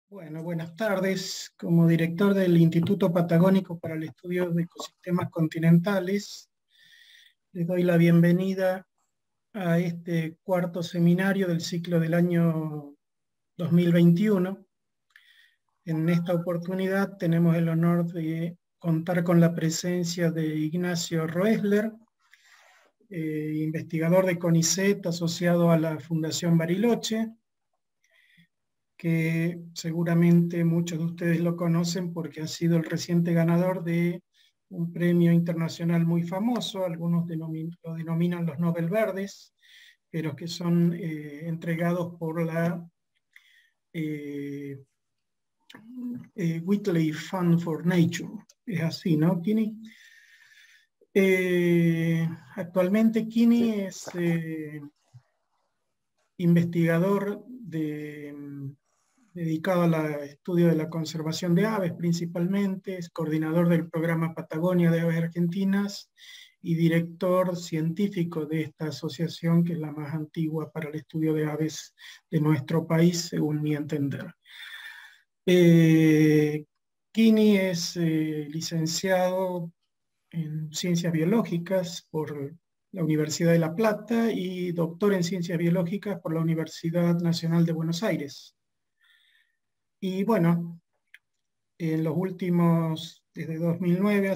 Bueno, buenas tardes. Como director del Instituto Patagónico para el Estudio de Ecosistemas Continentales, les doy la bienvenida a este cuarto seminario del ciclo del año 2021. En esta oportunidad tenemos el honor de contar con la presencia de Ignacio Roesler, investigador de CONICET asociado a la Fundación Bariloche, que seguramente muchos de ustedes lo conocen porque ha sido el reciente ganador de un premio internacional muy famoso, algunos lo denominan los Nobel Verdes, pero que son entregados por la eh, Whitley Fund for Nature. Es así, ¿no, Kini? Actualmente Kini Sí. es investigador dedicado al estudio de la conservación de aves principalmente, es coordinador del programa Patagonia de Aves Argentinas y director científico de esta asociación, que es la más antigua para el estudio de aves de nuestro país, según mi entender. Kini es licenciado en Ciencias Biológicas por la Universidad de La Plata y doctor en Ciencias Biológicas por la Universidad Nacional de Buenos Aires. Y bueno, en los últimos, desde 2009,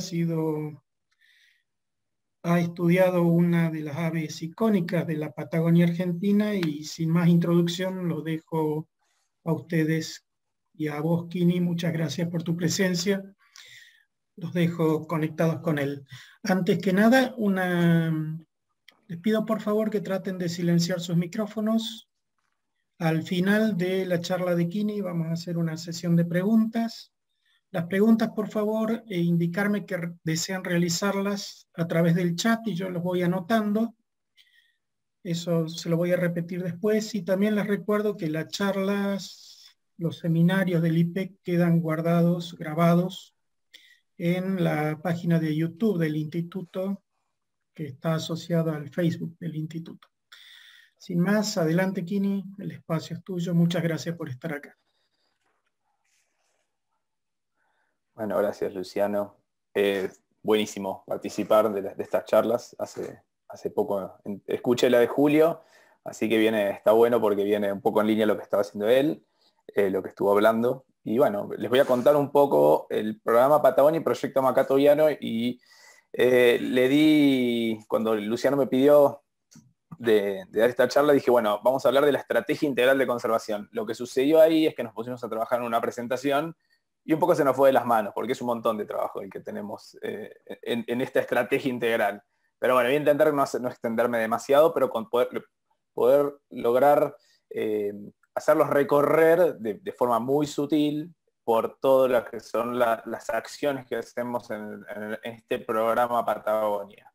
ha estudiado una de las aves icónicas de la Patagonia Argentina y sin más introducción los dejo a ustedes y a vos, Kini. Muchas gracias por tu presencia. Los dejo conectados con él. Antes que nada, les pido por favor que traten de silenciar sus micrófonos. Al final de la charla de Kini vamos a hacer una sesión de preguntas. Las preguntas, por favor, indicarme que desean realizarlas a través del chat y yo los voy anotando. Eso se lo voy a repetir después. Y también les recuerdo que las charlas, los seminarios del IPEC quedan guardados, grabados en la página de YouTube del Instituto, que está asociada al Facebook del Instituto. Sin más, adelante, Kini, el espacio es tuyo. Muchas gracias por estar acá. Bueno, gracias, Luciano. Buenísimo participar de estas charlas. Hace poco escuché la de Julio, así que está bueno porque viene un poco en línea lo que estaba haciendo él, lo que estuvo hablando. Y bueno, les voy a contar un poco el programa Patagonia y Proyecto Macatoviano, y cuando Luciano me pidió de dar esta charla, dije, bueno, vamos a hablar de la estrategia integral de conservación. Lo que sucedió ahí es que nos pusimos a trabajar en una presentación y un poco se nos fue de las manos, porque es un montón de trabajo el que tenemos en esta estrategia integral. Pero bueno, voy a intentar no extenderme demasiado, pero con poder lograr hacerlos recorrer de forma muy sutil por todas lo que son las acciones que hacemos en este programa Patagonia.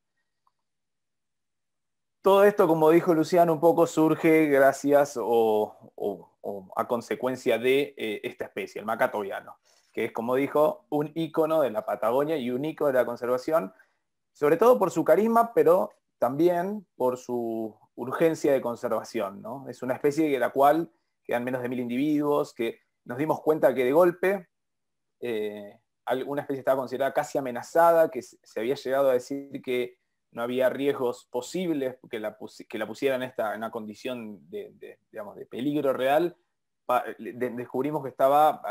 Todo esto, como dijo Luciano, un poco surge gracias o a consecuencia de esta especie, el macatoviano, que es, como dijo, un ícono de la Patagonia y un ícono de la conservación, sobre todo por su carisma, pero también por su urgencia de conservación, ¿no? Es una especie de la cual quedan menos de 1000 individuos, que nos dimos cuenta que de golpe una especie estaba considerada casi amenazada, que se había llegado a decir que no había riesgos posibles que la pusieran en una condición digamos, de peligro real. Descubrimos que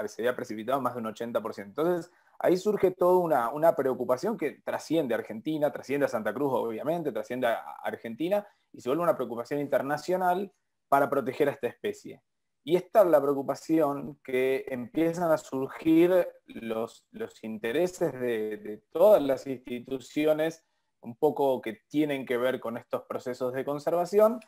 se había precipitado más de un 80%. Entonces, ahí surge toda una preocupación que trasciende a Argentina, trasciende a Santa Cruz, obviamente, trasciende a Argentina, y se vuelve una preocupación internacional para proteger a esta especie. Y esta es la preocupación que empiezan a surgir los intereses de todas las instituciones, un poco que tienen que ver con estos procesos de conservación,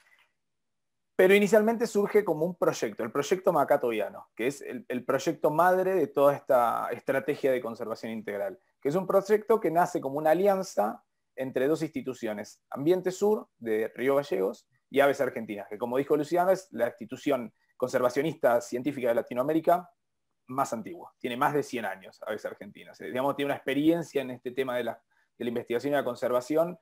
pero inicialmente surge como un proyecto, el proyecto macatoviano, que es el proyecto madre de toda esta estrategia de conservación integral, que es un proyecto que nace como una alianza entre dos instituciones, Ambiente Sur, de Río Gallegos, y Aves Argentinas, que, como dijo Luciano, es la institución conservacionista científica de Latinoamérica más antigua. Tiene más de 100 años, Aves Argentinas. Digamos, tiene una experiencia en este tema de la investigación y la conservación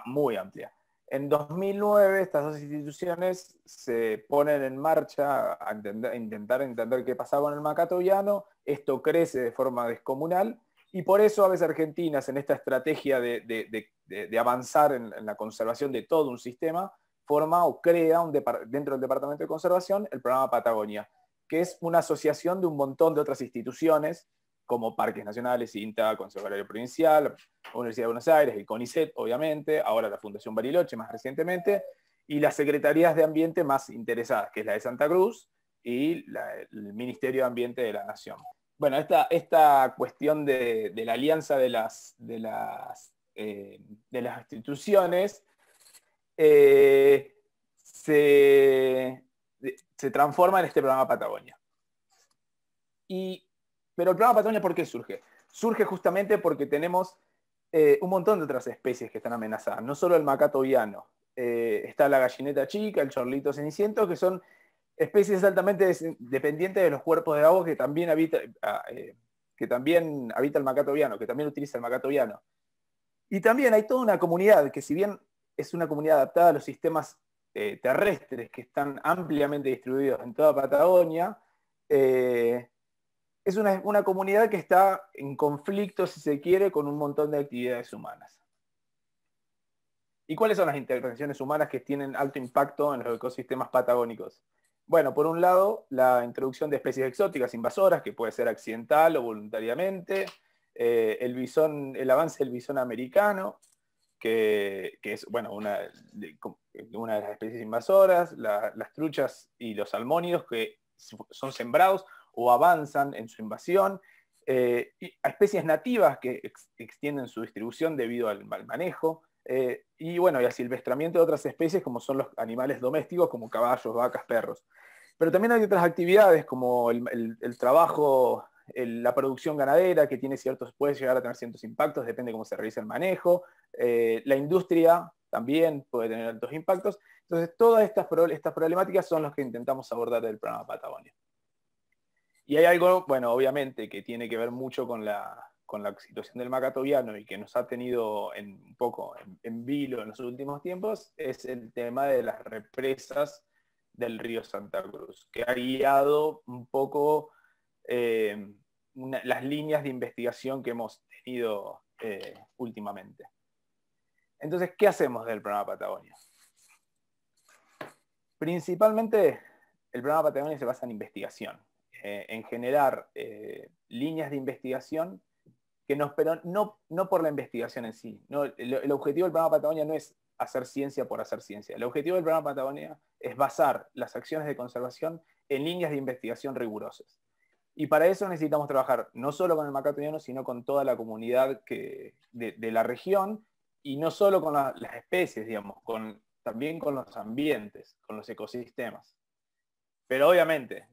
muy amplia. En 2009 estas dos instituciones se ponen en marcha a intentar entender qué pasaba con el macatoviano. Esto crece de forma descomunal y por eso Aves Argentinas, en esta estrategia de avanzar en la conservación de todo un sistema, forma o crea dentro del Departamento de Conservación el programa Patagonia, que es una asociación de un montón de otras instituciones, como Parques Nacionales, INTA, Conservatorio Provincial, Universidad de Buenos Aires, el CONICET, obviamente, ahora la Fundación Bariloche más recientemente, y las secretarías de ambiente más interesadas, que es la de Santa Cruz y el Ministerio de Ambiente de la Nación. Bueno, esta cuestión de la alianza de las instituciones se transforma en este programa Patagonia. Pero el programa Patagonia, ¿por qué surge? Surge justamente porque tenemos un montón de otras especies que están amenazadas, no solo el macato viano. Está la gallineta chica, el chorlito ceniciento, que son especies altamente dependientes de los cuerpos de agua que también habita el macato viano, que también utiliza el macato viano. Y también hay toda una comunidad que, si bien es una comunidad adaptada a los sistemas terrestres que están ampliamente distribuidos en toda Patagonia, es una comunidad que está en conflicto, si se quiere, con un montón de actividades humanas. ¿Y cuáles son las intervenciones humanas que tienen alto impacto en los ecosistemas patagónicos? Bueno, por un lado, la introducción de especies exóticas invasoras, que puede ser accidental o voluntariamente, el avance del bisón americano, que es bueno, una de las especies invasoras, las truchas y los salmónidos que son sembrados o avanzan en su invasión, y a especies nativas que extienden su distribución debido al mal manejo, y bueno, y al silvestramiento de otras especies como son los animales domésticos como caballos, vacas, perros. Pero también hay otras actividades como el trabajo, la producción ganadera, que puede llegar a tener ciertos impactos, depende de cómo se realice el manejo. La industria también puede tener altos impactos. Entonces, todas estas problemáticas son las que intentamos abordar del programa Patagonia. Y hay algo, bueno, obviamente, que tiene que ver mucho con la situación del macato viano y que nos ha tenido un poco en vilo en los últimos tiempos, es el tema de las represas del río Santa Cruz, que ha guiado un poco las líneas de investigación que hemos tenido últimamente. Entonces, ¿qué hacemos del programa Patagonia? Principalmente, el programa Patagonia se basa en investigación, en generar líneas de investigación pero no por la investigación en sí. No, el objetivo del programa Patagonia no es hacer ciencia por hacer ciencia. El objetivo del programa Patagonia es basar las acciones de conservación en líneas de investigación rigurosas. Y para eso necesitamos trabajar no solo con el macato viano, sino con toda la comunidad de la región, y no solo con las especies, digamos, también con los ambientes, con los ecosistemas. Pero obviamente,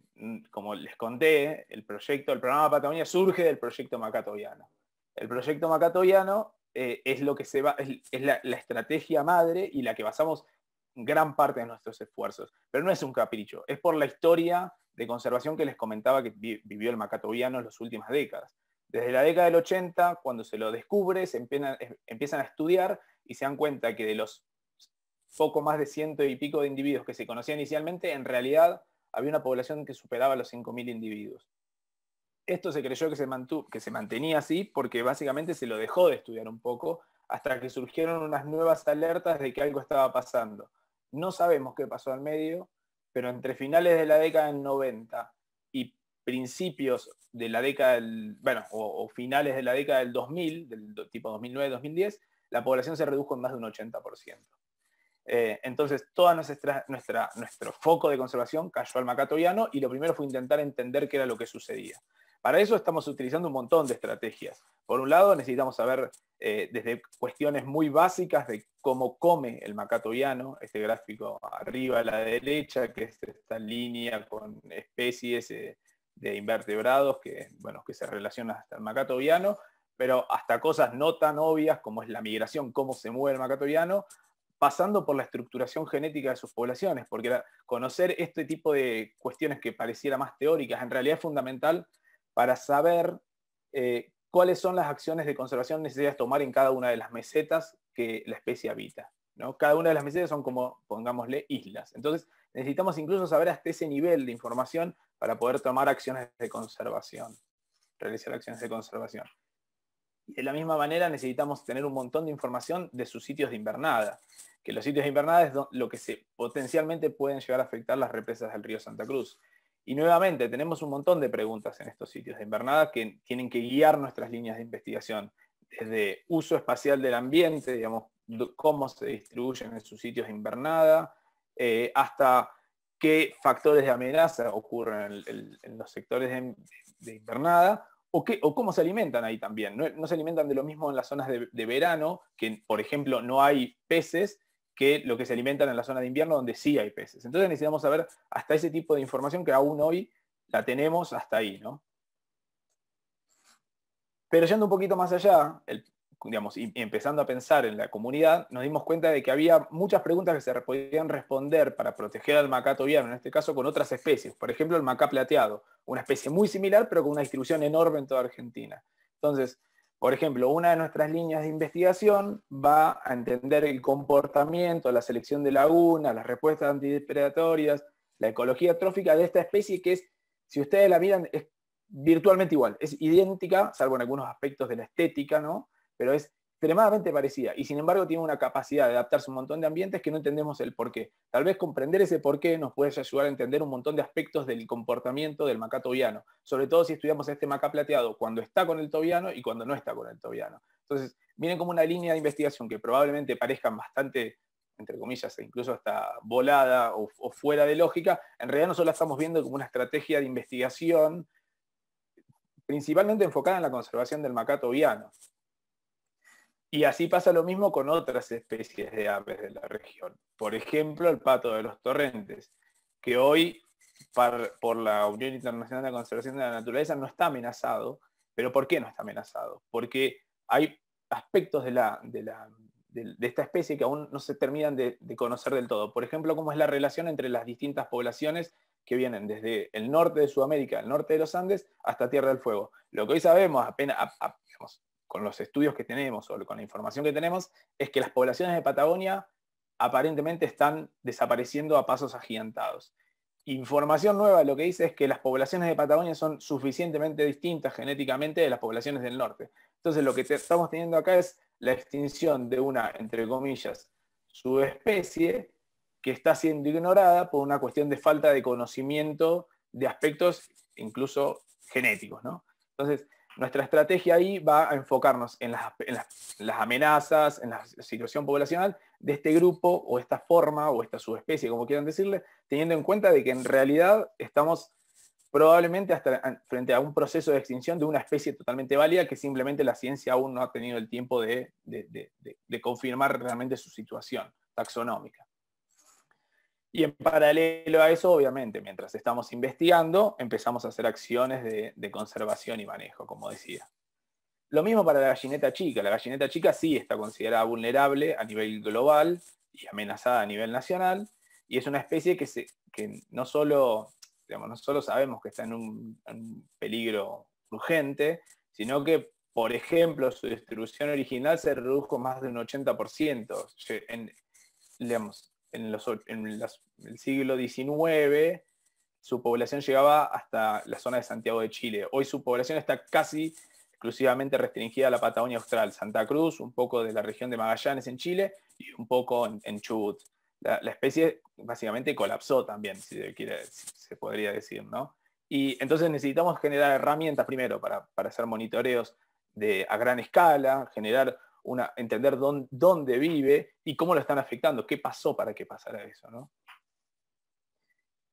como les conté, el programa Patagonia surge del proyecto macato viano. El proyecto macato viano es la estrategia madre y la que basamos gran parte de nuestros esfuerzos. Pero no es un capricho, es por la historia de conservación que les comentaba que vivió el macato viano en las últimas décadas. Desde la década del 80, cuando se lo descubre, empiezan a estudiar y se dan cuenta que de los poco más de 100 y pico de individuos que se conocían inicialmente, en realidad había una población que superaba los 5.000 individuos. Esto se creyó que se mantenía así porque básicamente se lo dejó de estudiar un poco hasta que surgieron unas nuevas alertas de que algo estaba pasando. No sabemos qué pasó al medio, pero entre finales de la década del 90 y principios de la década o finales de la década del 2000, del tipo 2009-2010, la población se redujo en más de un 80%. Entonces, nuestro foco de conservación cayó al macato viano y lo primero fue intentar entender qué era lo que sucedía. Para eso estamos utilizando un montón de estrategias. Por un lado, necesitamos saber desde cuestiones muy básicas de cómo come el macato viano, este gráfico arriba a la derecha, que es esta línea con especies de invertebrados que se relacionan hasta el macato viano, pero hasta cosas no tan obvias como es la migración, cómo se mueve el macato viano, pasando por la estructuración genética de sus poblaciones, porque conocer este tipo de cuestiones que pareciera más teóricas, en realidad es fundamental para saber cuáles son las acciones de conservación necesarias tomar en cada una de las mesetas que la especie habita. ¿no? Cada una de las especies son como, pongámosle, islas. Entonces necesitamos incluso saber hasta ese nivel de información para poder tomar acciones de conservación, realizar acciones de conservación. Y de la misma manera necesitamos tener un montón de información de sus sitios de invernada, que los sitios de invernada es lo que potencialmente pueden llegar a afectar las represas del río Santa Cruz. Y nuevamente tenemos un montón de preguntas en estos sitios de invernada que tienen que guiar nuestras líneas de investigación, desde uso espacial del ambiente, digamos, cómo se distribuyen en sus sitios de invernada, hasta qué factores de amenaza ocurren en los sectores de invernada, o cómo se alimentan ahí también. No se alimentan de lo mismo en las zonas de verano, que por ejemplo no hay peces, que lo que se alimentan en la zona de invierno donde sí hay peces. Entonces necesitamos saber hasta ese tipo de información que aún hoy la tenemos hasta ahí, ¿no? Pero yendo un poquito más allá, digamos, y empezando a pensar en la comunidad, nos dimos cuenta de que había muchas preguntas que se podían responder para proteger al macaco tobiano, en este caso con otras especies. Por ejemplo, el macá plateado, una especie muy similar, pero con una distribución enorme en toda Argentina. Entonces, por ejemplo, una de nuestras líneas de investigación va a entender el comportamiento, la selección de lagunas, las respuestas antidepredatorias, la ecología trófica de esta especie que es, si ustedes la miran, es virtualmente igual, es idéntica, salvo en algunos aspectos de la estética, ¿no? Pero es extremadamente parecida y sin embargo tiene una capacidad de adaptarse a un montón de ambientes que no entendemos el porqué. Tal vez comprender ese porqué nos puede ayudar a entender un montón de aspectos del comportamiento del macá tobiano, sobre todo si estudiamos este macá plateado cuando está con el tobiano y cuando no está con el tobiano. Entonces, vienen como una línea de investigación que probablemente parezcan bastante, entre comillas, incluso hasta volada o fuera de lógica. En realidad nosotros la estamos viendo como una estrategia de investigación principalmente enfocada en la conservación del macá tobiano. Y así pasa lo mismo con otras especies de aves de la región. Por ejemplo, el pato de los torrentes, que hoy, por la Unión Internacional de Conservación de la Naturaleza, no está amenazado. ¿Pero por qué no está amenazado? Porque hay aspectos de esta especie que aún no se terminan de conocer del todo. Por ejemplo, cómo es la relación entre las distintas poblaciones que vienen desde el norte de Sudamérica, el norte de los Andes, hasta Tierra del Fuego. Lo que hoy sabemos, apenas, digamos, con los estudios que tenemos o con la información que tenemos, es que las poblaciones de Patagonia aparentemente están desapareciendo a pasos agigantados. Información nueva lo que dice es que las poblaciones de Patagonia son suficientemente distintas genéticamente de las poblaciones del norte. Entonces lo que estamos teniendo acá es la extinción de una, entre comillas, subespecie que está siendo ignorada por una cuestión de falta de conocimiento de aspectos incluso genéticos, ¿no? Entonces, nuestra estrategia ahí va a enfocarnos en las amenazas, en la situación poblacional de este grupo o esta forma o esta subespecie, como quieran decirle, teniendo en cuenta de que en realidad estamos probablemente hasta frente a un proceso de extinción de una especie totalmente válida que simplemente la ciencia aún no ha tenido el tiempo de confirmar realmente su situación taxonómica. Y en paralelo a eso, obviamente, mientras estamos investigando, empezamos a hacer acciones de conservación y manejo, como decía. Lo mismo para la gallineta chica. La gallineta chica sí está considerada vulnerable a nivel global y amenazada a nivel nacional, y es una especie que no solo, digamos, no solo sabemos que está en un peligro urgente, sino que, por ejemplo, su distribución original se redujo más de un 80%. Digamos, en el siglo XIX, su población llegaba hasta la zona de Santiago de Chile. Hoy su población está casi exclusivamente restringida a la Patagonia Austral, Santa Cruz, un poco de la región de Magallanes en Chile y un poco en Chubut. La especie básicamente colapsó también, si se podría decir, ¿no? Y entonces necesitamos generar herramientas primero para hacer monitoreos a gran escala, entender dónde vive y cómo lo están afectando, qué pasó para que pasara eso, ¿no?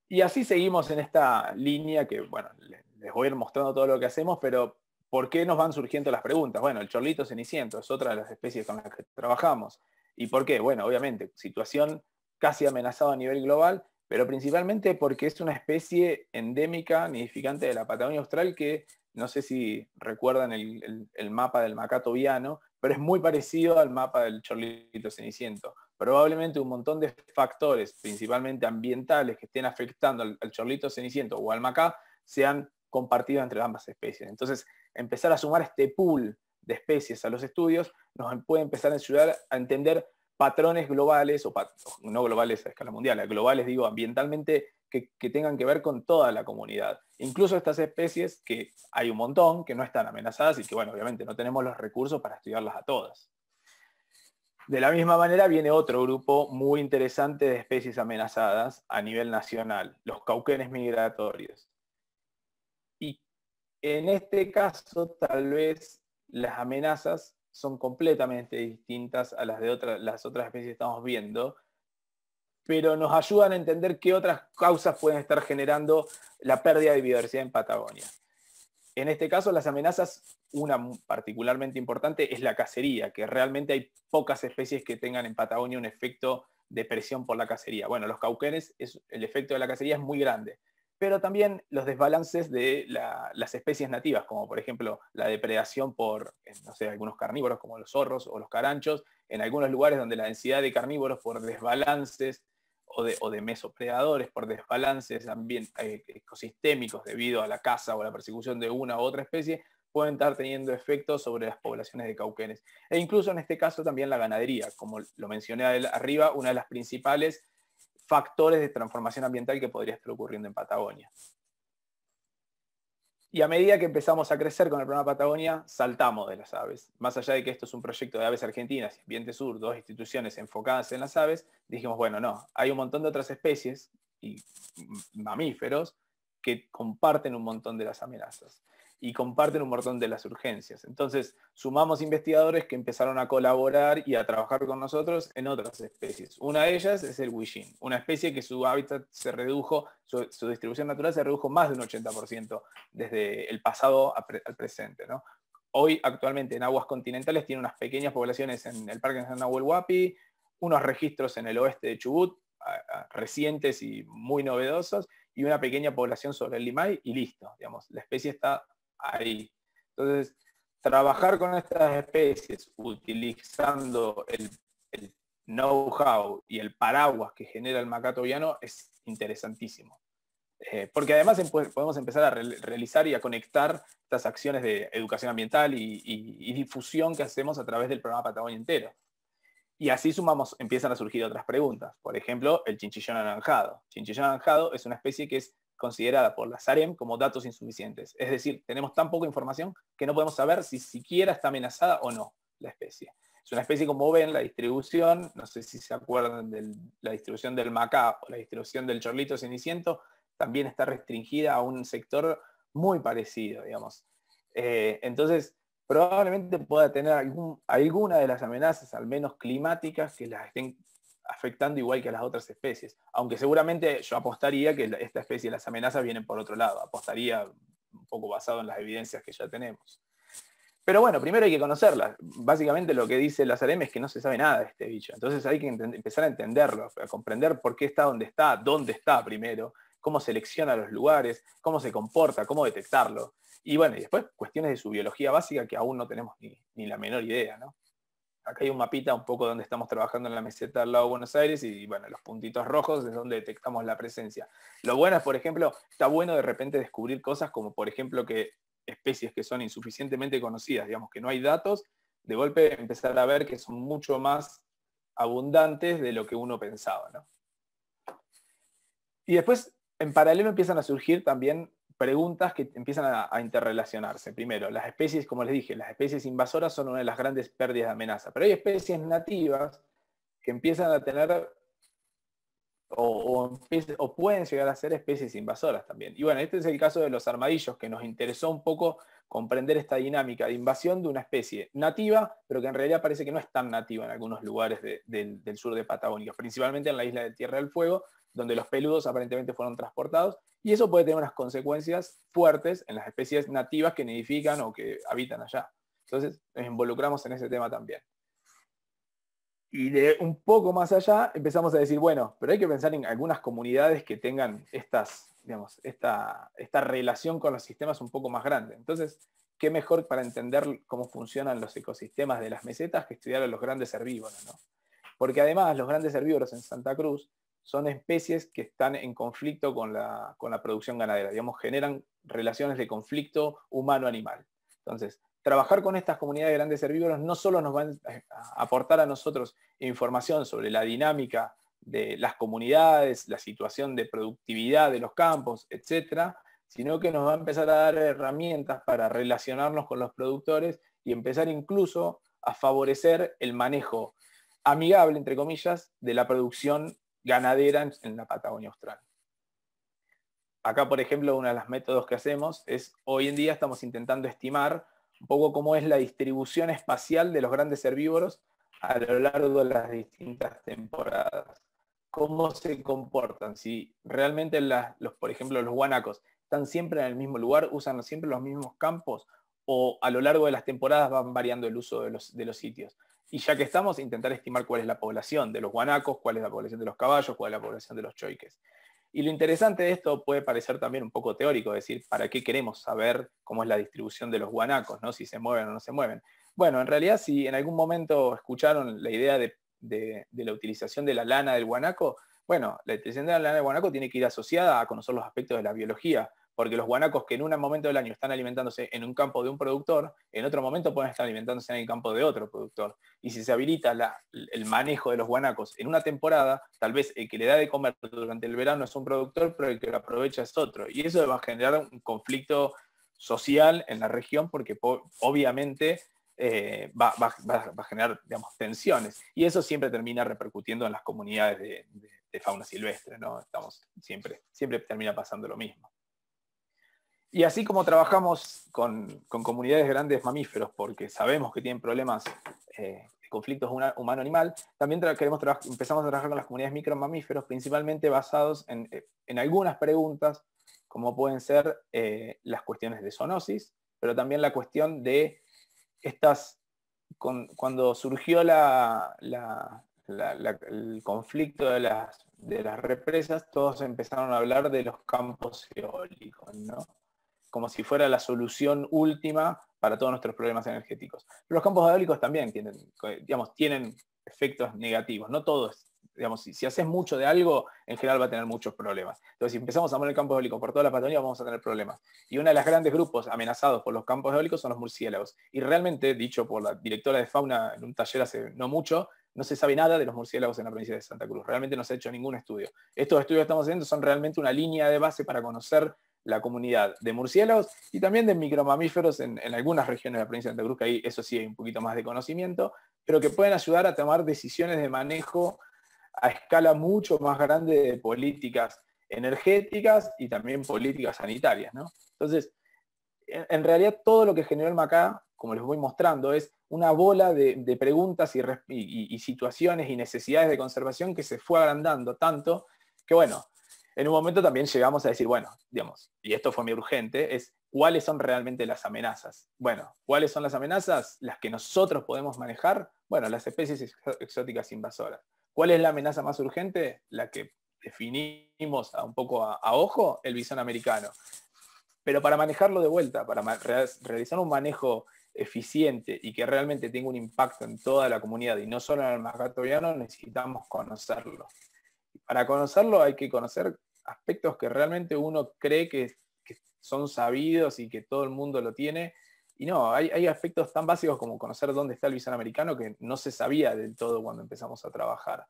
Y así seguimos en esta línea que, bueno, les voy a ir mostrando todo lo que hacemos, pero ¿por qué nos van surgiendo las preguntas? Bueno, el chorlito ceniciento es otra de las especies con las que trabajamos. ¿Y por qué? Bueno, obviamente, situación casi amenazada a nivel global, pero principalmente porque es una especie endémica, nidificante de la Patagonia Austral que, no sé si recuerdan el mapa del macá tobiano, pero es muy parecido al mapa del chorlito ceniciento. Probablemente un montón de factores, principalmente ambientales, que estén afectando al chorlito ceniciento o al macá, sean compartidos entre ambas especies. Entonces, empezar a sumar este pool de especies a los estudios nos puede empezar a ayudar a entender patrones globales, no globales a escala mundial, globales digo ambientalmente, que tengan que ver con toda la comunidad. Incluso estas especies, que hay un montón, que no están amenazadas y que, bueno, obviamente no tenemos los recursos para estudiarlas a todas. De la misma manera viene otro grupo muy interesante de especies amenazadas a nivel nacional, los cauquenes migratorios. Y en este caso, tal vez las amenazas son completamente distintas a las de las otras especies que estamos viendo, pero nos ayudan a entender qué otras causas pueden estar generando la pérdida de biodiversidad en Patagonia. En este caso, las amenazas, una particularmente importante es la cacería, que realmente hay pocas especies que tengan en Patagonia un efecto de presión por la cacería. Bueno, los cauquenes, el efecto de la cacería es muy grande, pero también los desbalances de las especies nativas, como por ejemplo la depredación por, no sé, algunos carnívoros como los zorros o los caranchos, en algunos lugares donde la densidad de carnívoros por desbalances o de mesopredadores por desbalances ecosistémicos debido a la caza o la persecución de una u otra especie, pueden estar teniendo efectos sobre las poblaciones de cauquenes. E incluso en este caso también la ganadería, como lo mencioné arriba, una de las principales factores de transformación ambiental que podría estar ocurriendo en Patagonia. Y a medida que empezamos a crecer con el programa Patagonia, saltamos de las aves. Más allá de que esto es un proyecto de Aves Argentinas y Ambiente Sur, dos instituciones enfocadas en las aves, dijimos, bueno, no, hay un montón de otras especies y mamíferos que comparten un montón de las amenazas y comparten un montón de las urgencias. Entonces, sumamos investigadores que empezaron a colaborar y a trabajar con nosotros en otras especies. Una de ellas es el huillín, una especie que su hábitat se redujo, su distribución natural se redujo más de un 80% desde el pasado al presente, ¿no? Hoy, actualmente, en aguas continentales tiene unas pequeñas poblaciones en el Parque Nacional Nahuel Huapi, unos registros en el oeste de Chubut, recientes y muy novedosos, y una pequeña población sobre el Limay, y listo, digamos, la especie está ahí. Entonces, trabajar con estas especies utilizando el know-how y el paraguas que genera el macato viano es interesantísimo. Porque además podemos empezar a realizar y a conectar estas acciones de educación ambiental y difusión que hacemos a través del programa Patagonia entero. Y así empiezan a surgir otras preguntas. Por ejemplo, el chinchillón anaranjado. Chinchillón anaranjado es una especie que es considerada por la SAREM como datos insuficientes. Es decir, tenemos tan poca información que no podemos saber si siquiera está amenazada o no la especie. Es una especie, como ven, la distribución, no sé si se acuerdan de la distribución del macá o la distribución del chorlito ceniciento, también está restringida a un sector muy parecido, digamos. Entonces, probablemente pueda tener alguna de las amenazas, al menos climáticas, que las estén afectando igual que a las otras especies. Aunque seguramente yo apostaría que esta especie, las amenazas vienen por otro lado. Apostaría un poco basado en las evidencias que ya tenemos. Pero bueno, primero hay que conocerlas. Básicamente lo que dice la SAREM es que no se sabe nada de este bicho. Entonces hay que empezar a entenderlo, a comprender por qué está donde está, dónde está primero, cómo selecciona los lugares, cómo se comporta, cómo detectarlo. Y bueno, y después cuestiones de su biología básica que aún no tenemos ni la menor idea, ¿no? Acá hay un mapita un poco donde estamos trabajando en la meseta del lago Buenos Aires y bueno, los puntitos rojos es donde detectamos la presencia. Lo bueno es, por ejemplo, está bueno de repente descubrir cosas como, por ejemplo, que especies que son insuficientemente conocidas, digamos que no hay datos, de golpe empezar a ver que son mucho más abundantes de lo que uno pensaba, ¿no? Y después, en paralelo, empiezan a surgir también preguntas que empiezan a interrelacionarse. Primero, las especies, como les dije, las especies invasoras son una de las grandes pérdidas de amenaza, pero hay especies nativas que empiezan a tener o pueden llegar a ser especies invasoras también. Y bueno, este es el caso de los armadillos, que nos interesó un poco comprender esta dinámica de invasión de una especie nativa, pero que en realidad parece que no es tan nativa en algunos lugares del sur de Patagonia, principalmente en la isla de Tierra del Fuego, donde los peludos aparentemente fueron transportados, y eso puede tener unas consecuencias fuertes en las especies nativas que nidifican o que habitan allá. Entonces nos involucramos en ese tema también. Y de un poco más allá empezamos a decir, bueno, pero hay que pensar en algunas comunidades que tengan esta relación con los sistemas un poco más grande. Entonces, ¿qué mejor para entender cómo funcionan los ecosistemas de las mesetas que estudiar a los grandes herbívoros, ¿no? Porque además los grandes herbívoros en Santa Cruz son especies que están en conflicto con la producción ganadera, digamos, generan relaciones de conflicto humano-animal. Entonces, trabajar con estas comunidades de grandes herbívoros no solo nos van a aportar a nosotros información sobre la dinámica de las comunidades, la situación de productividad de los campos, etcétera, sino que nos va a empezar a dar herramientas para relacionarnos con los productores y empezar incluso a favorecer el manejo amigable, entre comillas, de la producción ganadera en la Patagonia Austral. Acá, por ejemplo, uno de los métodos que hacemos es, hoy en día estamos intentando estimar un poco cómo es la distribución espacial de los grandes herbívoros a lo largo de las distintas temporadas. Cómo se comportan, si realmente por ejemplo, los guanacos están siempre en el mismo lugar, usan siempre los mismos campos, o a lo largo de las temporadas van variando el uso de los sitios. Y ya que estamos, intentar estimar cuál es la población de los guanacos, cuál es la población de los caballos, cuál es la población de los choiques. Y lo interesante de esto puede parecer también un poco teórico, es decir, ¿para qué queremos saber cómo es la distribución de los guanacos, ¿no? Si se mueven o no se mueven? Bueno, en realidad, si en algún momento escucharon la idea de la utilización de la lana del guanaco, bueno, la utilización de la lana del guanaco tiene que ir asociada a conocer los aspectos de la biología, porque los guanacos que en un momento del año están alimentándose en un campo de un productor, en otro momento pueden estar alimentándose en el campo de otro productor. Y si se habilita el manejo de los guanacos en una temporada, tal vez el que le da de comer durante el verano es un productor, pero el que lo aprovecha es otro. Y eso va a generar un conflicto social en la región, porque obviamente va a generar, digamos, tensiones. Y eso siempre termina repercutiendo en las comunidades de fauna silvestre, ¿no? Siempre termina pasando lo mismo. Y así como trabajamos con comunidades de grandes mamíferos, porque sabemos que tienen problemas de conflictos humano-animal, también empezamos a trabajar con las comunidades micromamíferos, principalmente basados en algunas preguntas, como pueden ser las cuestiones de zoonosis, pero también la cuestión de cuando surgió el conflicto de las represas, todos empezaron a hablar de los campos eólicos, ¿no? Como si fuera la solución última para todos nuestros problemas energéticos. Pero los campos eólicos también tienen efectos negativos, no todos. Si haces mucho de algo, en general va a tener muchos problemas. Entonces, si empezamos a poner campos eólicos por toda la Patagonia, vamos a tener problemas. Y uno de los grandes grupos amenazados por los campos eólicos son los murciélagos. Y realmente, dicho por la directora de fauna en un taller hace no mucho, no se sabe nada de los murciélagos en la provincia de Santa Cruz. Realmente no se ha hecho ningún estudio. Estos estudios que estamos haciendo son realmente una línea de base para conocer la comunidad de murciélagos y también de micromamíferos en algunas regiones de la provincia de Santa Cruz, que ahí eso sí hay un poquito más de conocimiento, pero que pueden ayudar a tomar decisiones de manejo a escala mucho más grande de políticas energéticas y también políticas sanitarias, ¿no? Entonces, en realidad todo lo que generó el MACA, como les voy mostrando, es una bola de preguntas y situaciones y necesidades de conservación que se fue agrandando tanto que, bueno, en un momento también llegamos a decir, bueno, y esto fue muy urgente, es cuáles son realmente las amenazas. Bueno, ¿cuáles son las amenazas? Las que nosotros podemos manejar, bueno, las especies exóticas invasoras. ¿Cuál es la amenaza más urgente? La que definimos un poco a ojo, el bisón americano. Pero para manejarlo de vuelta, para realizar un manejo eficiente y que realmente tenga un impacto en toda la comunidad y no solo en el macatoviano, necesitamos conocerlo. Para conocerlo hay que conocer aspectos que realmente uno cree que son sabidos y que todo el mundo lo tiene. Y no, hay aspectos tan básicos como conocer dónde está el bisón americano que no se sabía del todo cuando empezamos a trabajar.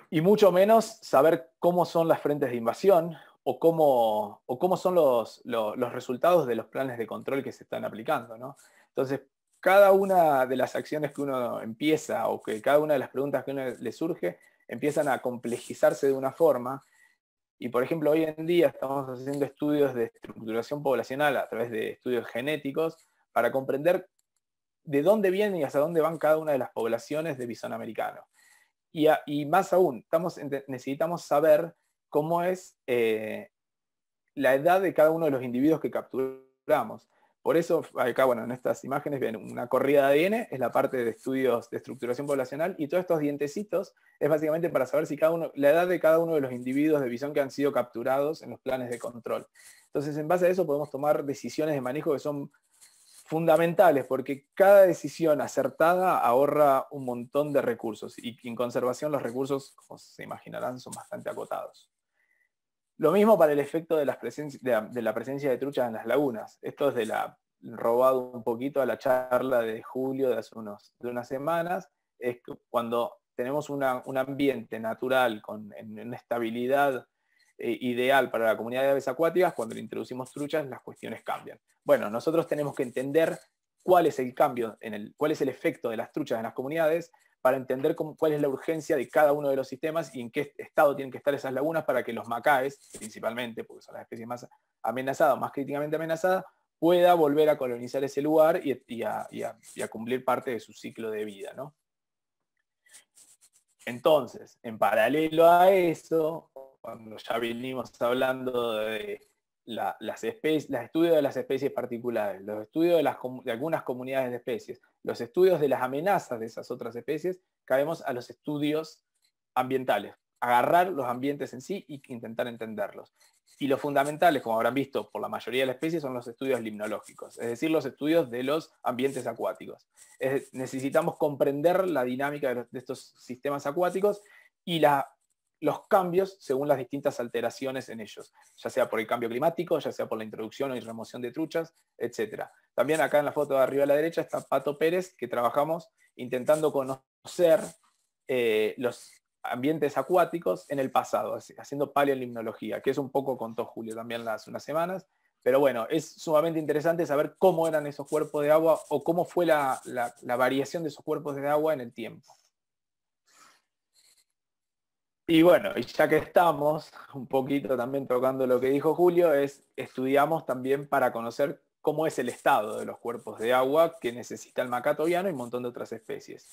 Y mucho menos saber cómo son las frentes de invasión o cómo son los resultados de los planes de control que se están aplicando, ¿no? Entonces, cada una de las acciones que uno empieza o que cada una de las preguntas que a uno le surge empiezan a complejizarse de una forma. Y por ejemplo, hoy en día estamos haciendo estudios de estructuración poblacional a través de estudios genéticos para comprender de dónde vienen y hacia dónde van cada una de las poblaciones de bisón americano. Y más aún, necesitamos saber cómo es la edad de cada uno de los individuos que capturamos. Por eso, acá, bueno, en estas imágenes ven una corrida de ADN, es la parte de estudios de estructuración poblacional, y todos estos dientecitos es básicamente para saber si la edad de cada uno de los individuos de bisón que han sido capturados en los planes de control. Entonces, en base a eso podemos tomar decisiones de manejo que son fundamentales, porque cada decisión acertada ahorra un montón de recursos, y en conservación los recursos, como se imaginarán, son bastante acotados. Lo mismo para el efecto de la presencia de truchas en las lagunas. Esto es de la robado un poquito a la charla de Julio de hace de unas semanas, es que cuando tenemos un ambiente natural en una estabilidad ideal para la comunidad de aves acuáticas, cuando le introducimos truchas, las cuestiones cambian. Bueno, nosotros tenemos que entender cuál es el cambio, cuál es el efecto de las truchas en las comunidades, para entender cuál es la urgencia de cada uno de los sistemas y en qué estado tienen que estar esas lagunas para que los macaes, principalmente, porque son las especies más amenazadas, más críticamente amenazadas, pueda volver a colonizar ese lugar y a cumplir parte de su ciclo de vida, ¿no? Entonces, en paralelo a eso, cuando ya venimos hablando de los estudios de las especies particulares, los estudios de algunas comunidades de especies, los estudios de las amenazas de esas otras especies, caemos a los estudios ambientales, agarrar los ambientes en sí e intentar entenderlos. Y los fundamentales, como habrán visto por la mayoría de las especies, son los estudios limnológicos, es decir, los estudios de los ambientes acuáticos. Necesitamos comprender la dinámica de estos sistemas acuáticos y los cambios según las distintas alteraciones en ellos, ya sea por el cambio climático, ya sea por la introducción y remoción de truchas, etc. También acá en la foto de arriba a la derecha está Pato Pérez, que trabajamos intentando conocer los ambientes acuáticos en el pasado, haciendo paleolimnología, que es un poco contó Julio también hace unas semanas, pero bueno, es sumamente interesante saber cómo eran esos cuerpos de agua o cómo fue la variación de esos cuerpos de agua en el tiempo. Y bueno, y ya que estamos un poquito también tocando lo que dijo Julio, estudiamos también para conocer cómo es el estado de los cuerpos de agua que necesita el macato viano y un montón de otras especies.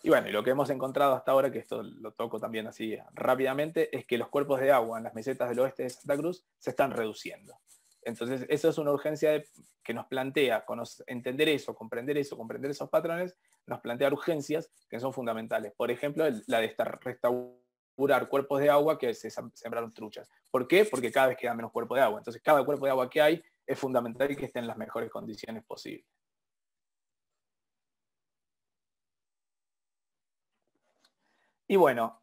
Y bueno, y lo que hemos encontrado hasta ahora, que esto lo toco también así rápidamente, es que los cuerpos de agua en las mesetas del oeste de Santa Cruz se están reduciendo. Entonces, eso es una urgencia que nos plantea, entender eso, comprender esos patrones, nos plantea urgencias que son fundamentales. Por ejemplo, la de restaurar cuerpos de agua que se sembraron truchas. ¿Por qué? Porque cada vez queda menos cuerpo de agua. Entonces, cada cuerpo de agua que hay es fundamental que esté en las mejores condiciones posibles. Y bueno,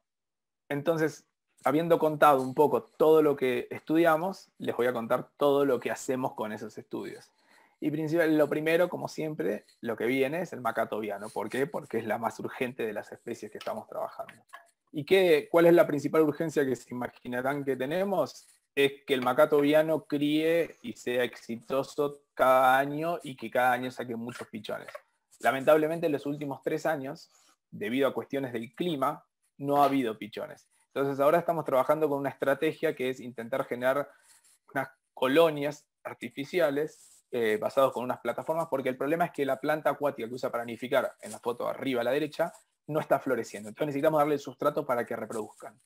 entonces, habiendo contado un poco todo lo que estudiamos, les voy a contar todo lo que hacemos con esos estudios. Y lo primero, como siempre, lo que viene es el macato viano. ¿Por qué? Porque es la más urgente de las especies que estamos trabajando. ¿Y cuál es la principal urgencia que se imaginarán que tenemos? Es que el macato viano críe y sea exitoso cada año y que cada año saque muchos pichones. Lamentablemente en los últimos 3 años, debido a cuestiones del clima, no ha habido pichones. Entonces ahora estamos trabajando con una estrategia que es intentar generar unas colonias artificiales basadas con unas plataformas, porque el problema es que la planta acuática que usa para nidificar, en la foto arriba a la derecha, no está floreciendo. Entonces necesitamos darle el sustrato para que reproduzcan.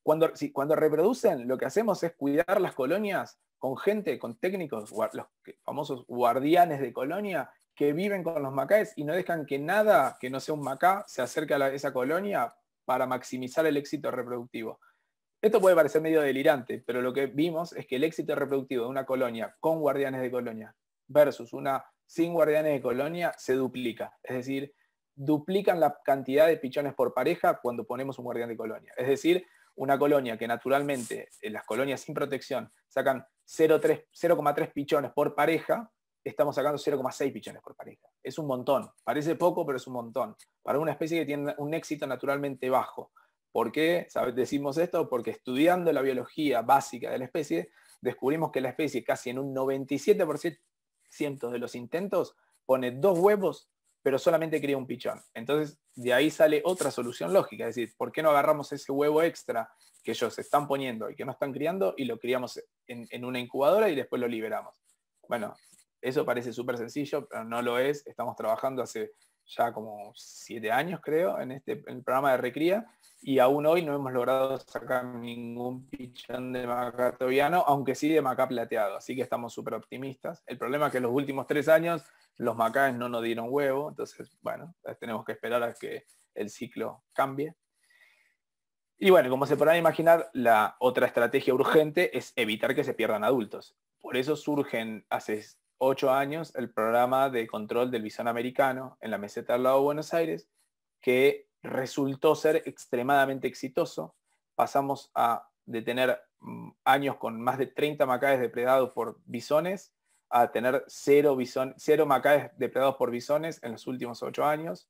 Cuando reproducen, lo que hacemos es cuidar las colonias con gente, con técnicos, los famosos guardianes de colonia, que viven con los macaes y no dejan que nada que no sea un macá se acerque a esa colonia para maximizar el éxito reproductivo. Esto puede parecer medio delirante, pero lo que vimos es que el éxito reproductivo de una colonia con guardianes de colonia versus una sin guardianes de colonia se duplica. Es decir, duplican la cantidad de pichones por pareja cuando ponemos un guardián de colonia. Es decir, una colonia que naturalmente, en las colonias sin protección, sacan 0,3 pichones por pareja, estamos sacando 0,6 pichones por pareja. Es un montón. Parece poco, pero es un montón. Para una especie que tiene un éxito naturalmente bajo. ¿Por qué decimos esto? Porque estudiando la biología básica de la especie, descubrimos que la especie casi en un 97% de los intentos pone 2 huevos, pero solamente cría un pichón. Entonces, de ahí sale otra solución lógica. Es decir, ¿por qué no agarramos ese huevo extra que ellos están poniendo y que no están criando y lo criamos en una incubadora y después lo liberamos? Bueno, eso parece súper sencillo, pero no lo es. Estamos trabajando hace ya como 7 años, creo, en el programa de recría, y aún hoy no hemos logrado sacar ningún pichón de macato viano, aunque sí de macá plateado, así que estamos súper optimistas. El problema es que en los últimos 3 años los macáes no nos dieron huevo, entonces, bueno, tenemos que esperar a que el ciclo cambie. Y bueno, como se podrán imaginar, la otra estrategia urgente es evitar que se pierdan adultos. Por eso surgen hace 8 años el programa de control del bisón americano en la meseta del lago de Buenos Aires, que resultó ser extremadamente exitoso. Pasamos de tener años con más de 30 macaes depredados por bisones a tener cero macaques depredados por bisones en los últimos 8 años.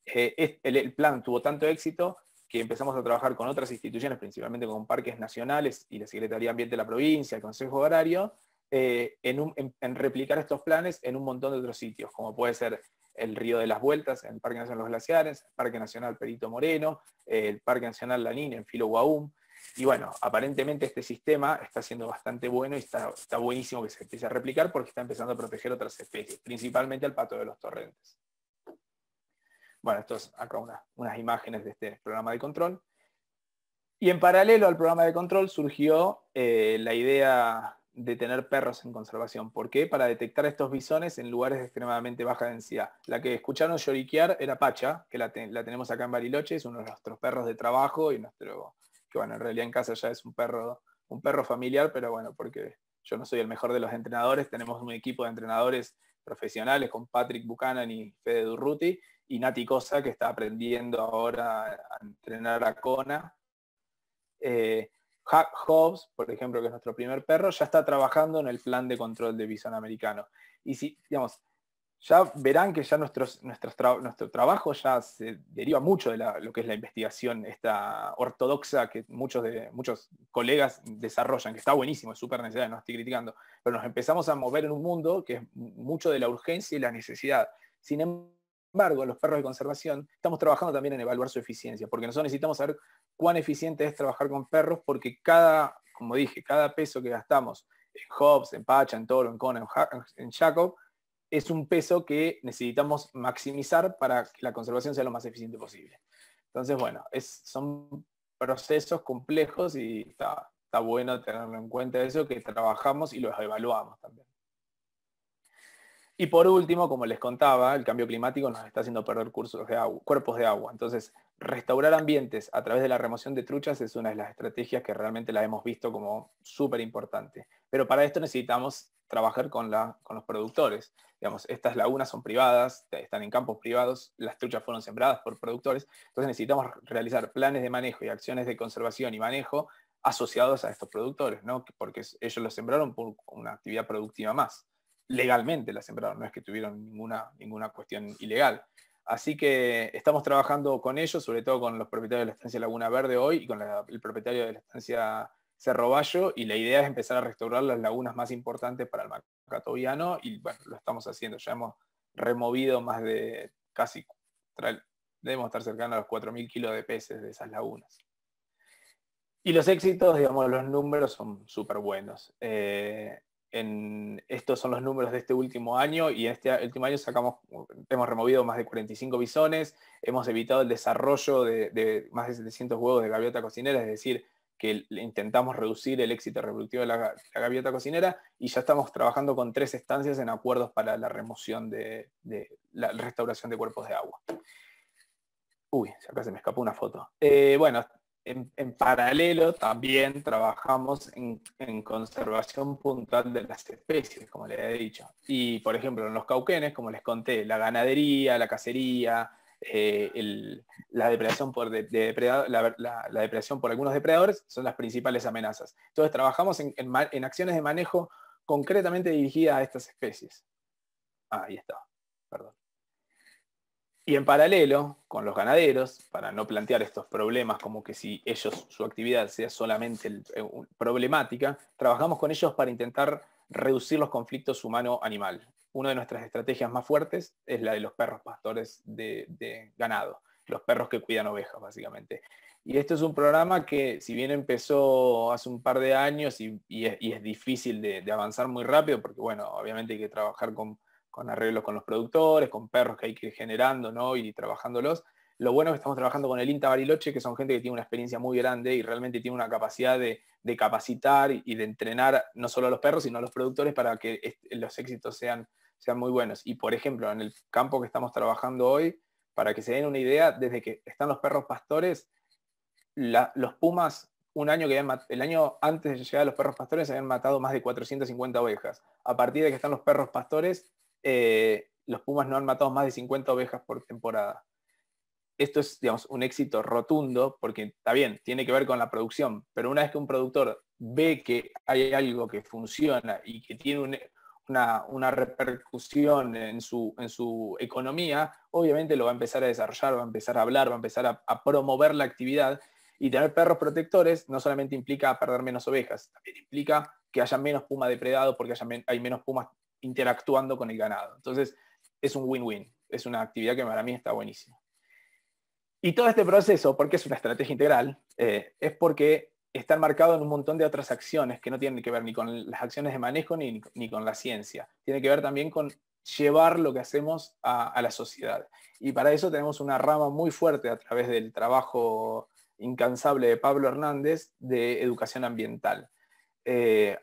El plan tuvo tanto éxito que empezamos a trabajar con otras instituciones, principalmente con parques nacionales y la Secretaría de Ambiente de la provincia, el Consejo Agrario, en replicar estos planes en un montón de otros sitios, como puede ser el Río de las Vueltas, en el Parque Nacional Los Glaciares, el Parque Nacional Perito Moreno, el Parque Nacional Lanín en Filo Guaum. Y bueno, aparentemente este sistema está siendo bastante bueno y está buenísimo que se empiece a replicar porque está empezando a proteger otras especies, principalmente al pato de los torrentes. Bueno, esto es acá unas imágenes de este programa de control. Y en paralelo al programa de control surgió la idea de tener perros en conservación. ¿Por qué? Para detectar estos bisones en lugares de extremadamente baja densidad. La que escucharon lloriquear era Pacha, que la tenemos acá en Bariloche, es uno de nuestros perros de trabajo y que bueno, en realidad en casa ya es un perro familiar, pero bueno, porque yo no soy el mejor de los entrenadores, tenemos un equipo de entrenadores profesionales con Patrick Buchanan y Fede Durruti, y Nati Cosa, que está aprendiendo ahora a entrenar a Kona. Hobbs, por ejemplo, que es nuestro primer perro, ya está trabajando en el plan de control de bisón americano. Y si, digamos, ya verán que ya nuestro trabajo ya se deriva mucho de lo que es la investigación esta ortodoxa que muchos colegas desarrollan, que está buenísimo, es súper necesario, no estoy criticando, pero nos empezamos a mover en un mundo que es mucho de la urgencia y la necesidad. Sin embargo, los perros de conservación estamos trabajando también en evaluar su eficiencia, porque nosotros necesitamos saber cuán eficiente es trabajar con perros, porque como dije, cada peso que gastamos en Hobbs, en Pacha, en Toro, en Kona, en Jacob, es un peso que necesitamos maximizar para que la conservación sea lo más eficiente posible. Entonces, bueno, son procesos complejos y está bueno tenerlo en cuenta eso, que trabajamos y los evaluamos también. Y por último, como les contaba, el cambio climático nos está haciendo perder cuerpos de agua. Entonces, restaurar ambientes a través de la remoción de truchas es una de las estrategias que realmente la hemos visto como súper importante. Pero para esto necesitamos trabajar con los productores. Digamos, estas lagunas son privadas, están en campos privados, las truchas fueron sembradas por productores, entonces necesitamos realizar planes de manejo y acciones de conservación y manejo asociados a estos productores, ¿no? Porque ellos los sembraron por una actividad productiva más. Legalmente la sembraron, no es que tuvieron ninguna cuestión ilegal. Así que estamos trabajando con ellos, sobre todo con los propietarios de la estancia Laguna Verde hoy y con el propietario de la estancia Cerro Bayo, y la idea es empezar a restaurar las lagunas más importantes para el macatoviano, y bueno, lo estamos haciendo. Ya hemos removido más de debemos estar cercanos a los 4.000 kilos de peces de esas lagunas. Y los éxitos, digamos, los números son súper buenos. Estos son los números de este último año, y en este último año hemos removido más de 45 bisones, hemos evitado el desarrollo de más de 700 huevos de gaviota cocinera, es decir, que intentamos reducir el éxito reproductivo de la gaviota cocinera, y ya estamos trabajando con 3 estancias en acuerdos para la remoción de la restauración de cuerpos de agua. Uy, acá se me escapó una foto. Bueno, en paralelo también trabajamos en conservación puntual de las especies, como les he dicho. Y, por ejemplo, en los cauquenes, como les conté, la ganadería, la cacería, la depredación la depredación por algunos depredadores son las principales amenazas. Entonces trabajamos en acciones de manejo concretamente dirigidas a estas especies. Ahí está, perdón. Y en paralelo, con los ganaderos, para no plantear estos problemas como que si su actividad sea solamente problemática, trabajamos con ellos para intentar reducir los conflictos humano-animal. Una de nuestras estrategias más fuertes es la de los perros pastores de ganado, los perros que cuidan ovejas, básicamente. Y esto es un programa que, si bien empezó hace un par de años y es difícil de avanzar muy rápido, porque bueno, obviamente hay que trabajar con arreglos con los productores, con perros que hay que ir generando, ¿no? Y trabajándolos. Lo bueno es que estamos trabajando con el INTA Bariloche, que son gente que tiene una experiencia muy grande y realmente tiene una capacidad de capacitar y de entrenar no solo a los perros, sino a los productores para que los éxitos sean muy buenos. Y, por ejemplo, en el campo que estamos trabajando hoy, para que se den una idea, desde que están los perros pastores, los pumas, el año antes de llegar a los perros pastores, habían matado más de 450 ovejas. A partir de que están los perros pastores, los pumas no han matado más de 50 ovejas por temporada. Esto es, digamos, un éxito rotundo, porque está bien, tiene que ver con la producción, pero una vez que un productor ve que hay algo que funciona y que tiene una repercusión en su economía, obviamente lo va a empezar a desarrollar, va a empezar a hablar, va a empezar a promover la actividad. Y tener perros protectores no solamente implica perder menos ovejas, también implica que haya menos puma depredado porque hay menos pumas interactuando con el ganado. Entonces, es un win-win. Es una actividad que para mí está buenísima. Y todo este proceso, porque es una estrategia integral, es porque está enmarcado en un montón de otras acciones que no tienen que ver ni con las acciones de manejo ni con la ciencia. Tiene que ver también con llevar lo que hacemos a la sociedad. Y para eso tenemos una rama muy fuerte a través del trabajo incansable de Pablo Hernández de educación ambiental.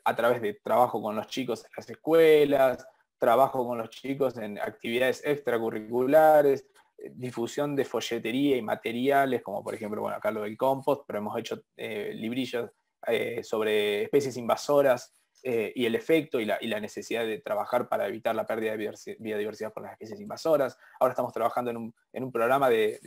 A través de trabajo con los chicos en las escuelas, trabajo con los chicos en actividades extracurriculares, difusión de folletería y materiales, como por ejemplo, bueno, acá lo del compost, pero hemos hecho librillos sobre especies invasoras y el efecto y la necesidad de trabajar para evitar la pérdida de biodiversidad por las especies invasoras. Ahora estamos trabajando en un programa de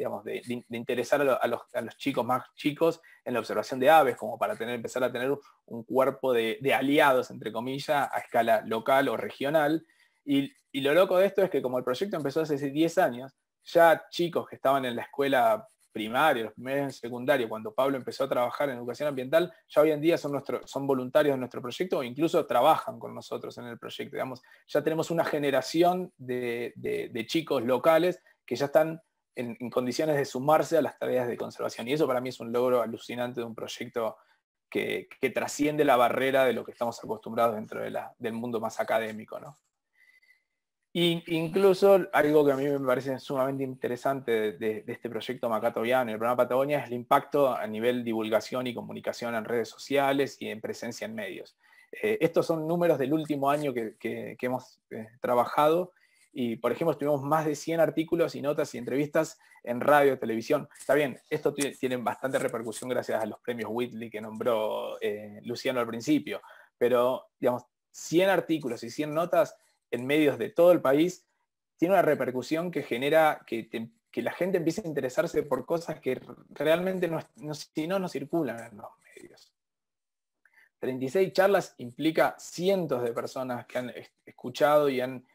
interesar a los chicos más chicos en la observación de aves, como para empezar a tener un cuerpo de aliados, entre comillas, a escala local o regional. Y lo loco de esto es que como el proyecto empezó hace 10 años, ya chicos que estaban en la escuela primaria, los primeros en secundario, cuando Pablo empezó a trabajar en educación ambiental, ya hoy en día son voluntarios de nuestro proyecto o incluso trabajan con nosotros en el proyecto. Digamos, ya tenemos una generación de chicos locales que ya están en condiciones de sumarse a las tareas de conservación. Y eso para mí es un logro alucinante de un proyecto que trasciende la barrera de lo que estamos acostumbrados dentro del mundo más académico, ¿no? Y incluso algo que a mí me parece sumamente interesante de este proyecto Macatoviano y el programa Patagonia es el impacto a nivel divulgación y comunicación en redes sociales y en presencia en medios. Estos son números del último año que hemos trabajado y, por ejemplo, tuvimos más de 100 artículos y notas y entrevistas en radio, televisión. Está bien, esto tiene bastante repercusión gracias a los premios Whitley que nombró Luciano al principio, pero, digamos, 100 artículos y 100 notas en medios de todo el país, tiene una repercusión que genera que la gente empiece a interesarse por cosas que realmente si no circulan en los medios. 36 charlas implica cientos de personas que han escuchado y han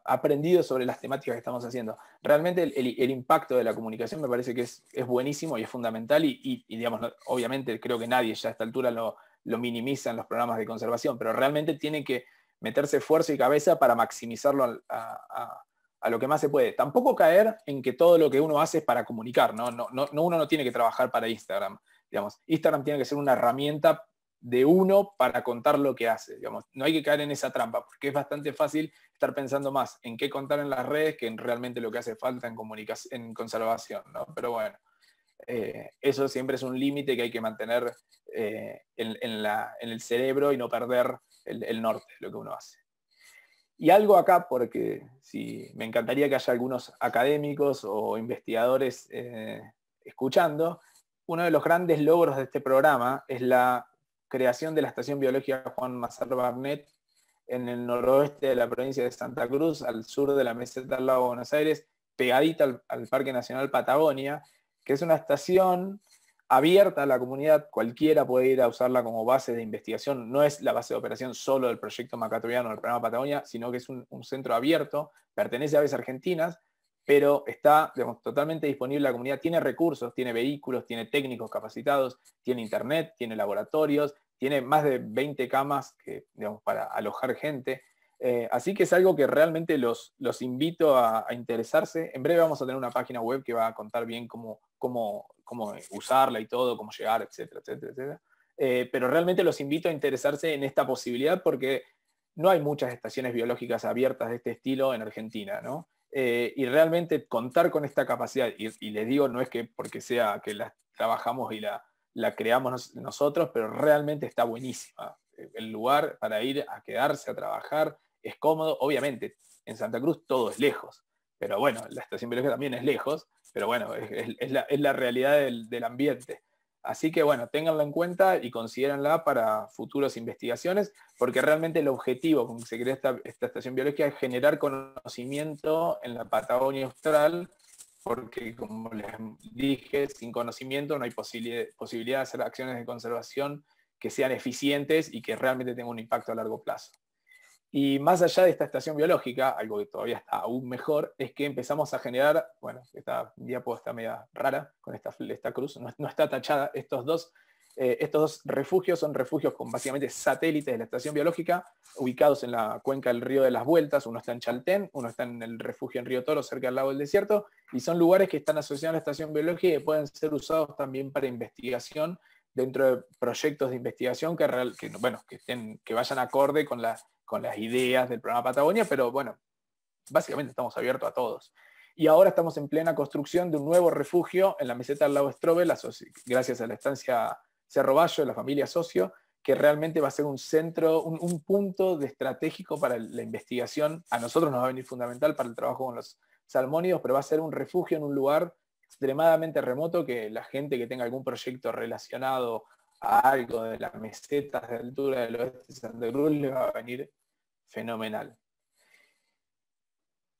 aprendido sobre las temáticas que estamos haciendo. Realmente el impacto de la comunicación me parece que es buenísimo y es fundamental y digamos, obviamente creo que nadie ya a esta altura lo minimiza en los programas de conservación, pero realmente tiene que meterse esfuerzo y cabeza para maximizarlo a lo que más se puede. Tampoco caer en que todo lo que uno hace es para comunicar, ¿no? Uno no tiene que trabajar para Instagram. Digamos, Instagram tiene que ser una herramienta de uno para contar lo que hace. Digamos. No hay que caer en esa trampa, porque es bastante fácil estar pensando más en qué contar en las redes que en realmente lo que hace falta en conservación, ¿no? Pero bueno, eso siempre es un límite que hay que mantener en el cerebro y no perder el norte de lo que uno hace. Y algo acá, porque me encantaría que haya algunos académicos o investigadores escuchando, uno de los grandes logros de este programa es la creación de la Estación Biológica Juan Mazar Barnett en el noroeste de la provincia de Santa Cruz, al sur de la meseta del Lago de Buenos Aires, pegadita al Parque Nacional Patagonia, que es una estación abierta a la comunidad, cualquiera puede ir a usarla como base de investigación, no es la base de operación solo del proyecto Macatoviano del programa Patagonia, sino que es un centro abierto, pertenece a Aves Argentinas, pero está, digamos, totalmente disponible a la comunidad, tiene recursos, tiene vehículos, tiene técnicos capacitados, tiene internet, tiene laboratorios, tiene más de 20 camas digamos, para alojar gente. Así que es algo que realmente los invito a interesarse. En breve vamos a tener una página web que va a contar bien cómo usarla y todo, cómo llegar, etcétera, etcétera, etcétera. Pero realmente los invito a interesarse en esta posibilidad porque no hay muchas estaciones biológicas abiertas de este estilo en Argentina, ¿no? Y realmente contar con esta capacidad, y les digo, no es que porque sea que la trabajamos y la creamos nosotros, pero realmente está buenísima. El lugar para ir a quedarse, a trabajar, es cómodo. Obviamente, en Santa Cruz todo es lejos, pero bueno, la estación biológica también es lejos, pero bueno, es la realidad del ambiente. Así que bueno, ténganla en cuenta y considérenla para futuras investigaciones, porque realmente el objetivo con que se crea esta estación biológica es generar conocimiento en la Patagonia Austral, porque como les dije, sin conocimiento no hay posibilidad de hacer acciones de conservación que sean eficientes y que realmente tengan un impacto a largo plazo. Y más allá de esta estación biológica, algo que todavía está aún mejor, es que empezamos a generar, bueno, esta diapo está media rara con esta cruz, no está tachada, estos dos refugios son refugios con básicamente satélites de la estación biológica, ubicados en la cuenca del río de las Vueltas. Uno está en Chaltén, uno está en el refugio en Río Toro, cerca del lago del desierto, y son lugares que están asociados a la estación biológica y que pueden ser usados también para investigación, dentro de proyectos de investigación que vayan acorde con las ideas del programa Patagonia, pero bueno, básicamente estamos abiertos a todos. Y ahora estamos en plena construcción de un nuevo refugio en la meseta del lago Strobel, gracias a la estancia Cerro Bayo, de la familia Socio, que realmente va a ser un centro, un punto estratégico para la investigación. A nosotros nos va a venir fundamental para el trabajo con los salmónidos, pero va a ser un refugio en un lugar extremadamente remoto, que la gente que tenga algún proyecto relacionado a algo de las mesetas de altura del oeste de Santa Cruz le va a venir fenomenal.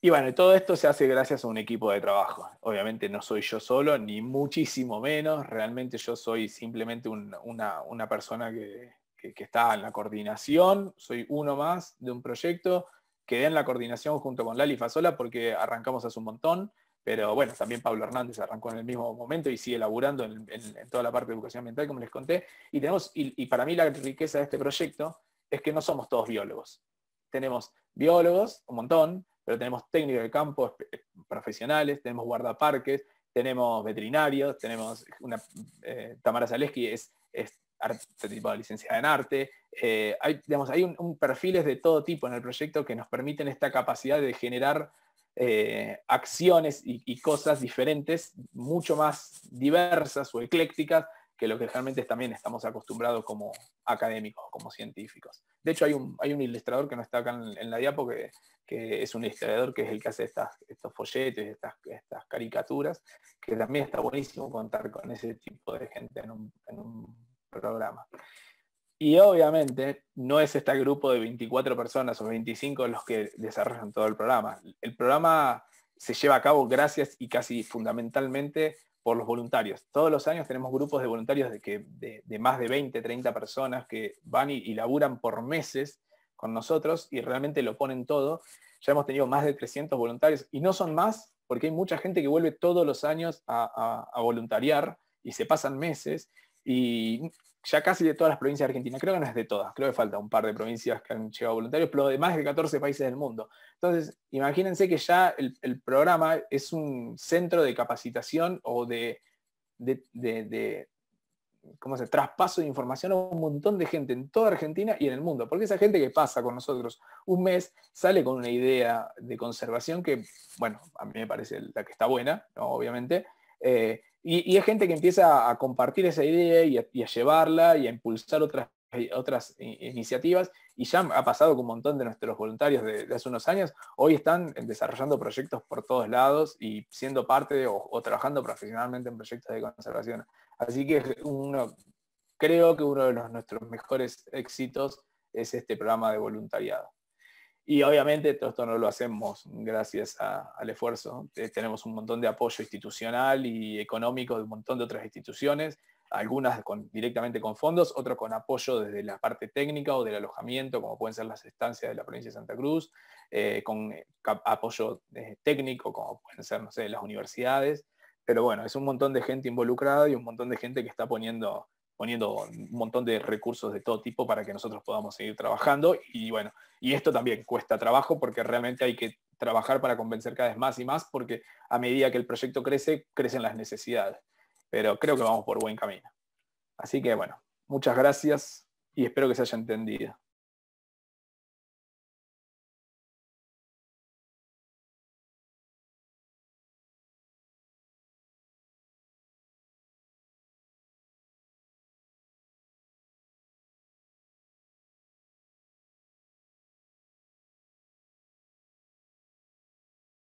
Y bueno, todo esto se hace gracias a un equipo de trabajo. Obviamente no soy yo solo, ni muchísimo menos. Realmente yo soy simplemente una persona que está en la coordinación. Soy uno más de un proyecto. Quedé en la coordinación junto con Lali Fasola porque arrancamos hace un montón. Pero bueno, también Pablo Hernández arrancó en el mismo momento y sigue laburando en toda la parte de educación ambiental, como les conté. Y para mí la riqueza de este proyecto es que no somos todos biólogos. Tenemos biólogos, un montón, pero tenemos técnicos de campo profesionales, tenemos guardaparques, tenemos veterinarios, tenemos Tamara Zaleski es licenciada en arte. Hay un perfiles de todo tipo en el proyecto que nos permiten esta capacidad de generar acciones y cosas diferentes, mucho más diversas o eclécticas que lo que realmente también estamos acostumbrados como académicos, como científicos. De hecho, hay un ilustrador que no está acá en la diapo, que es un ilustrador que es el que hace estos folletos, estas caricaturas, que también está buenísimo contar con ese tipo de gente en un programa. Y obviamente no es este grupo de 24 personas o 25 los que desarrollan todo el programa. El programa se lleva a cabo gracias y casi fundamentalmente por los voluntarios. Todos los años tenemos grupos de voluntarios de más de 20, 30 personas que van y laburan por meses con nosotros y realmente lo ponen todo. Ya hemos tenido más de 300 voluntarios y no son más porque hay mucha gente que vuelve todos los años a voluntariar y se pasan meses, y ya casi de todas las provincias de Argentina, creo que no es de todas, creo que falta un par de provincias que han llegado voluntarios, pero de más de 14 países del mundo. Entonces, imagínense que ya el programa es un centro de capacitación o ¿cómo se? Traspaso de información a un montón de gente en toda Argentina y en el mundo, porque esa gente que pasa con nosotros un mes sale con una idea de conservación que, bueno, a mí me parece la que está buena, ¿no? Obviamente, y es gente que empieza a compartir esa idea y a llevarla y a impulsar otras iniciativas, y ya ha pasado con un montón de nuestros voluntarios de hace unos años. Hoy están desarrollando proyectos por todos lados y siendo parte o trabajando profesionalmente en proyectos de conservación. Así que creo que uno de nuestros mejores éxitos es este programa de voluntariado. Y obviamente todo esto no lo hacemos gracias al esfuerzo. Tenemos un montón de apoyo institucional y económico de un montón de otras instituciones, algunas directamente con fondos, otros con apoyo desde la parte técnica o del alojamiento, como pueden ser las estancias de la provincia de Santa Cruz, con apoyo técnico, como pueden ser, no sé, las universidades. Pero bueno, es un montón de gente involucrada y un montón de gente que está poniendo un montón de recursos de todo tipo para que nosotros podamos seguir trabajando. Y bueno, y esto también cuesta trabajo porque realmente hay que trabajar para convencer cada vez más y más, porque a medida que el proyecto crece, crecen las necesidades. Pero creo que vamos por buen camino. Así que bueno, muchas gracias y espero que se haya entendido.